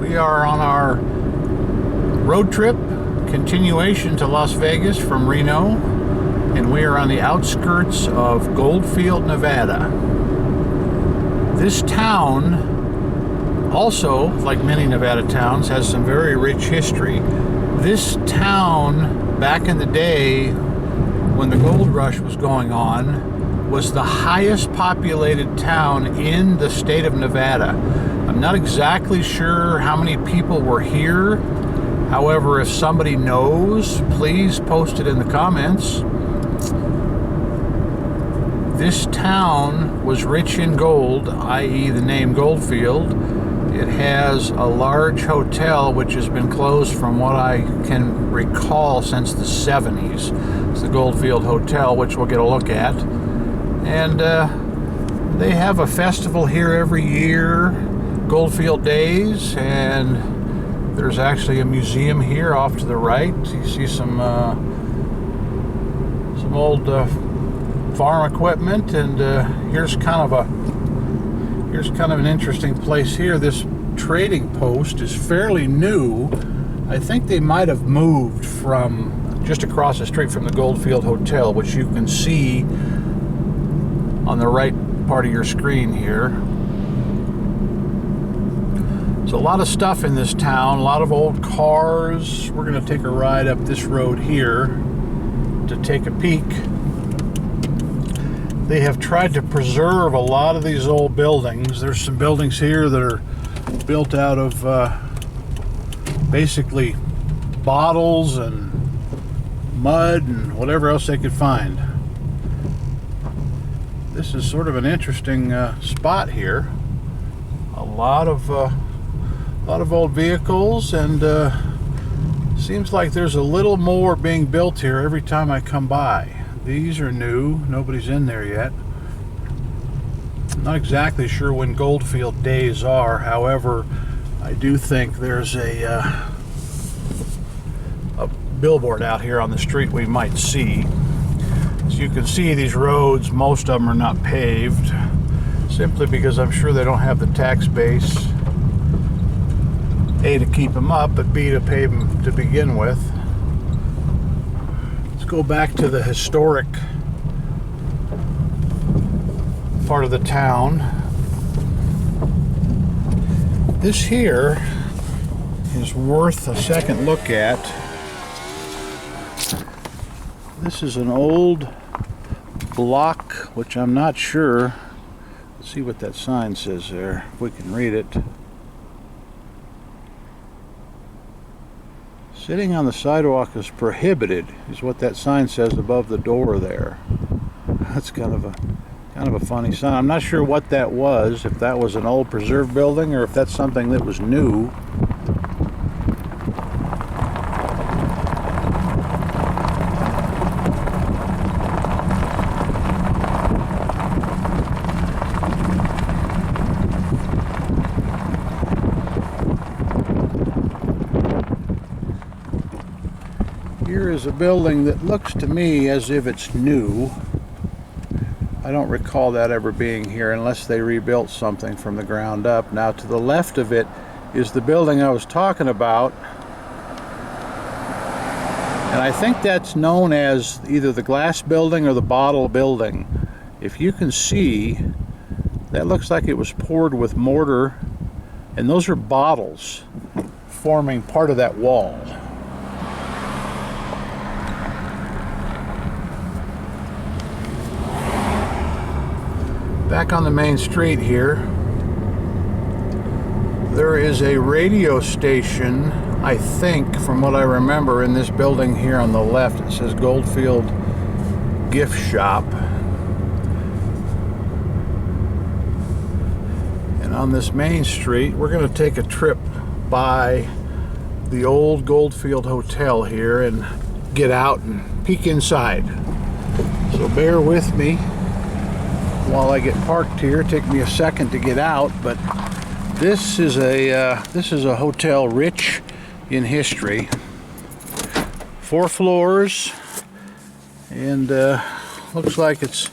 We are on our road trip, continuation to Las Vegas from Reno, and we are on the outskirts of Goldfield, Nevada. This town, also, like many Nevada towns, has some very rich history. This town, back in the day, when the gold rush was going on, was the highest populated town in the state of Nevada. I'm not exactly sure how many people were here. However, if somebody knows, please post it in the comments. This town was rich in gold, i.e. the name Goldfield. It has a large hotel which has been closed from what I can recall since the 70s. It's the Goldfield Hotel, which we'll get a look at. And they have a festival here every year, Goldfield Days, and there's actually a museum here off to the right. You see some old farm equipment, and here's kind of an interesting place here. This trading post is fairly new. I think they might have moved from just across the street from the Goldfield Hotel, which you can see on the right part of your screen here. So a lot of stuff in this town, a lot of old cars. We're going to take a ride up this road here to take a peek. They have tried to preserve a lot of these old buildings. There's some buildings here that are built out of basically bottles and mud and whatever else they could find. This is sort of an interesting spot here. A lot of old vehicles, and seems like there's a little more being built here every time I come by. These are new. Nobody's in there yet. I'm not exactly sure when Goldfield Days are. However, I do think there's a billboard out here on the street we might see. As you can see, these roads, most of them are not paved, simply because I'm sure they don't have the tax base, A, to keep them up, but B, to pave them to begin with. Let's go back to the historic part of the town. This here is worth a second look at. This is an old block, which I'm not sure. Let's see what that sign says there, if we can read it. Sitting on the sidewalk is prohibited, is what that sign says above the door there. That's kind of a funny sign. I'm not sure what that was, if that was an old preserved building or if that's something that was new. Here is a building that looks to me as if it's new. I don't recall that ever being here unless they rebuilt something from the ground up. Now to the left of it is the building I was talking about. And I think that's known as either the glass building or the bottle building. If you can see, that looks like it was poured with mortar, and those are bottles forming part of that wall. Back on the main street here, there is a radio station, I think, from what I remember, in this building here on the left. It says Goldfield Gift Shop. And on this main street, we're going to take a trip by the old Goldfield Hotel here and get out and peek inside. So bear with me while I get parked here. Take me a second to get out, but this is a hotel rich in history. 4 floors, and looks like it's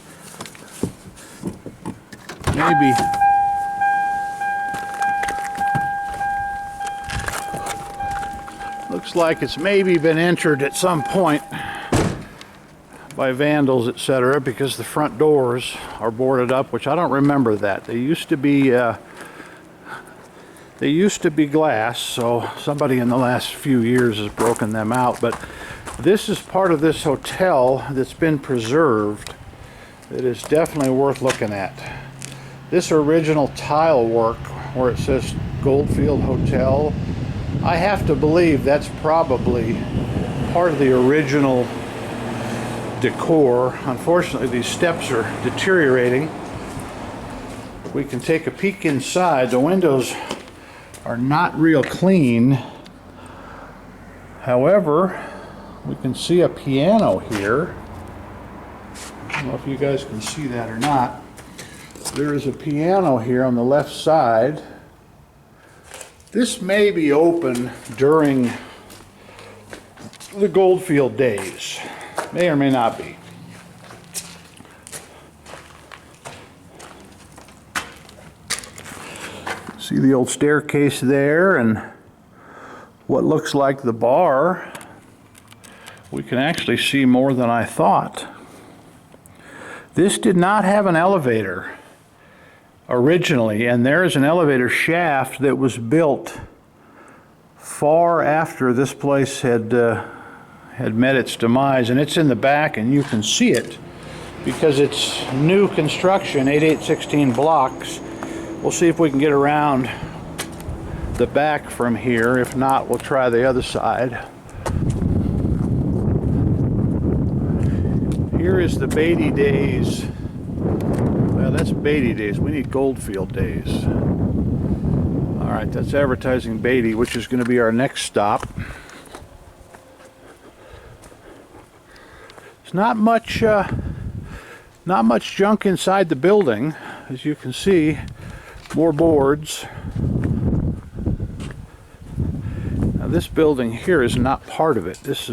maybe Looks like it's maybe been entered at some point by vandals, etc., because the front doors are boarded up, which I don't remember that. They used to be glass, so somebody in the last few years has broken them out. But this is part of this hotel that's been preserved. It is definitely worth looking at. This original tile work where it says Goldfield Hotel, I have to believe that's probably part of the original decor. Unfortunately, these steps are deteriorating. We can take a peek inside. The windows are not real clean. However, we can see a piano here. I don't know if you guys can see that or not. There is a piano here on the left side. This may be open during the Goldfield days. May or may not be. See the old staircase there and what looks like the bar. We can actually see more than I thought. This did not have an elevator originally, and there is an elevator shaft that was built far after this place had met its demise, and it's in the back, and you can see it because it's new construction, 8816 blocks. We'll see if we can get around the back from here. If not, we'll try the other side. Here is the Beatty days. Well, that's Beatty days. We need Goldfield days. All right, that's advertising Beatty, which is going to be our next stop. It's not much junk inside the building, as you can see. More boards. Now, this building here is not part of it. This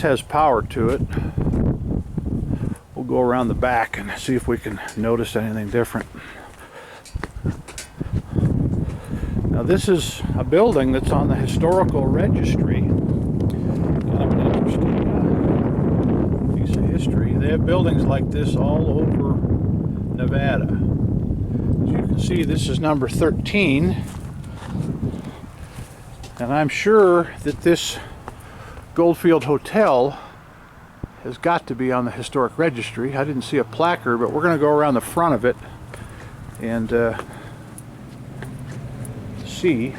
has power to it. We'll go around the back and see if we can notice anything different. Now, this is a building that's on the historical registry. Kind of an interesting piece of history. They have buildings like this all over Nevada. As you can see, this is number 13. And I'm sure that this Goldfield Hotel has got to be on the historic registry. I didn't see a placard, but we're going to go around the front of it and see.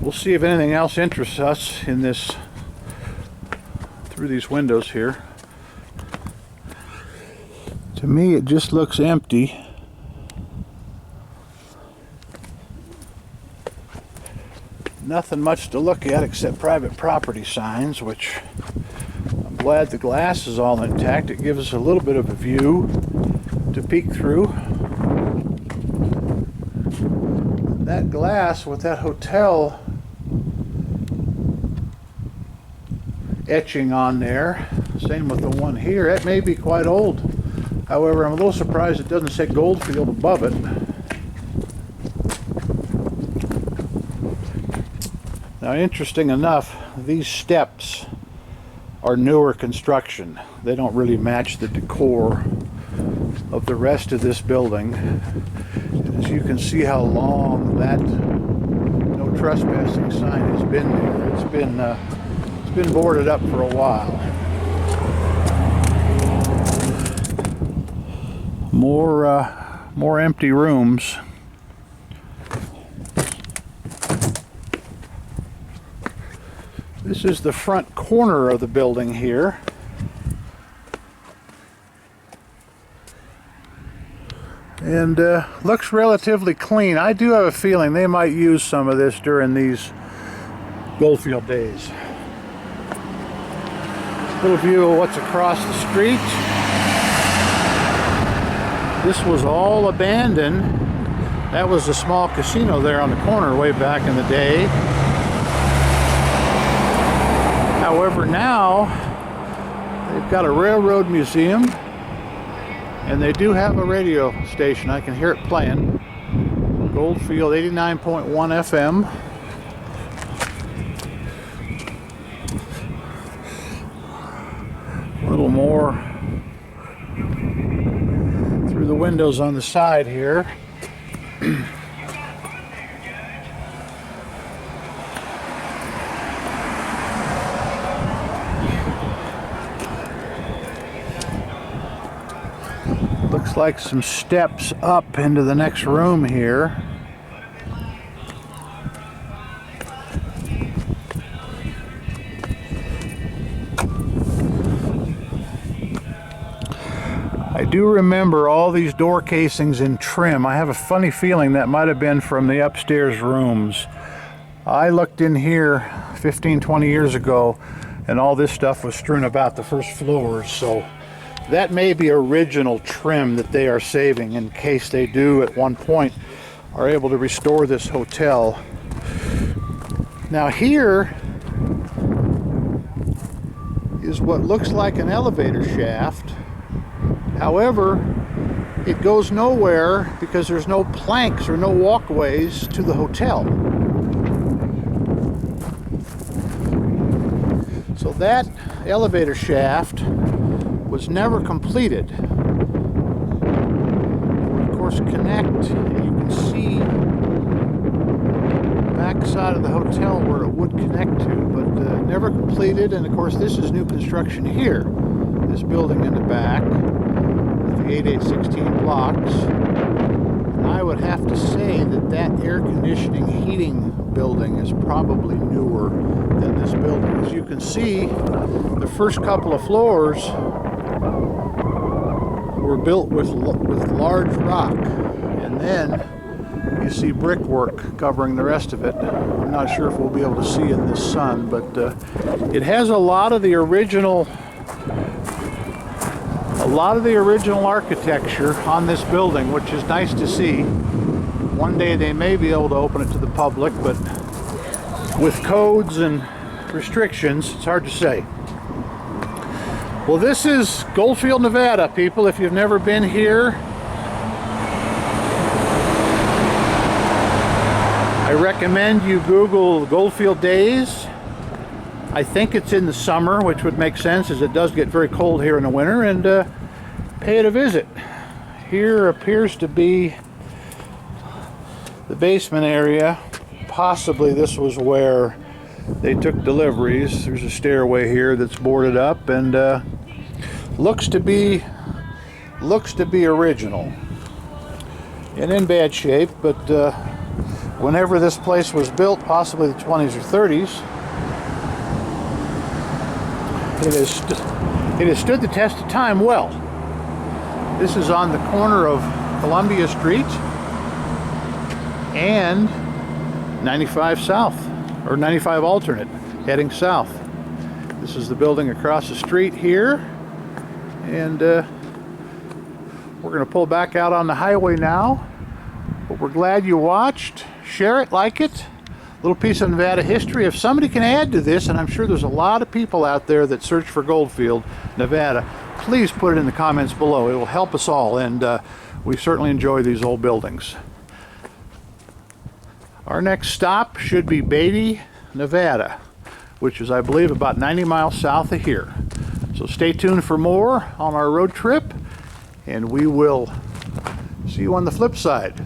We'll see if anything else interests us in this, through these windows here. To me, it just looks empty. Nothing much to look at except private property signs, which I'm glad the glass is all intact. It gives us a little bit of a view to peek through. That glass with that hotel etching on there, same with the one here, it may be quite old. However, I'm a little surprised it doesn't say Goldfield above it. Now, interesting enough, these steps are newer construction. They don't really match the decor of the rest of this building. As you can see how long that no trespassing sign has been there. It's been boarded up for a while. More empty rooms. This is the front corner of the building here. And looks relatively clean. I do have a feeling they might use some of this during these Goldfield days. Little view of what's across the street. This was all abandoned. That was a small casino there on the corner way back in the day. However, now they've got a railroad museum, And they do have a radio station. I can hear it playing. Goldfield 89.1 FM. A little more through the windows on the side here. Looks like some steps up into the next room here. I do remember all these door casings in trim. I have a funny feeling that might have been from the upstairs rooms. I looked in here 15-20 years ago and all this stuff was strewn about the first floors, so that may be original trim that they are saving in case they do at one point are able to restore this hotel. Now here is what looks like an elevator shaft. However, it goes nowhere because there's no planks or no walkways to the hotel. So that elevator shaft was never completed. It would of course connect, and you can see the back side of the hotel where it would connect to, but never completed. And of course this is new construction here, this building in the back with the 8816 blocks. And I would have to say that that air conditioning heating building is probably newer than this building. As you can see, the first couple of floors were built with large rock, and then you see brickwork covering the rest of it. I'm not sure if we'll be able to see in this sun, but it has a lot of the original architecture on this building, which is nice to see. One day they may be able to open it to the public, but with codes and restrictions, it's hard to say. Well, this is Goldfield, Nevada, people. If you've never been here, I recommend you Google Goldfield Days. I think it's in the summer, which would make sense as it does get very cold here in the winter, and pay it a visit. Here appears to be the basement area. Possibly this was where they took deliveries. There's a stairway here that's boarded up, and looks to be original and in bad shape, but whenever this place was built, possibly the 20s or 30s, it has stood the test of time well. This is on the corner of Columbia Street and 95 South, or 95 alternate, heading south. This is the building across the street here, and we're going to pull back out on the highway now. But we're glad you watched. Share it, like it. Little piece of Nevada history. If somebody can add to this, and I'm sure there's a lot of people out there that search for Goldfield, Nevada, please put it in the comments below. It will help us all, and we certainly enjoy these old buildings. Our next stop should be Beatty, Nevada, which is, I believe, about 90 miles south of here. So stay tuned for more on our road trip, and we will see you on the flip side.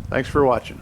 Thanks for watching.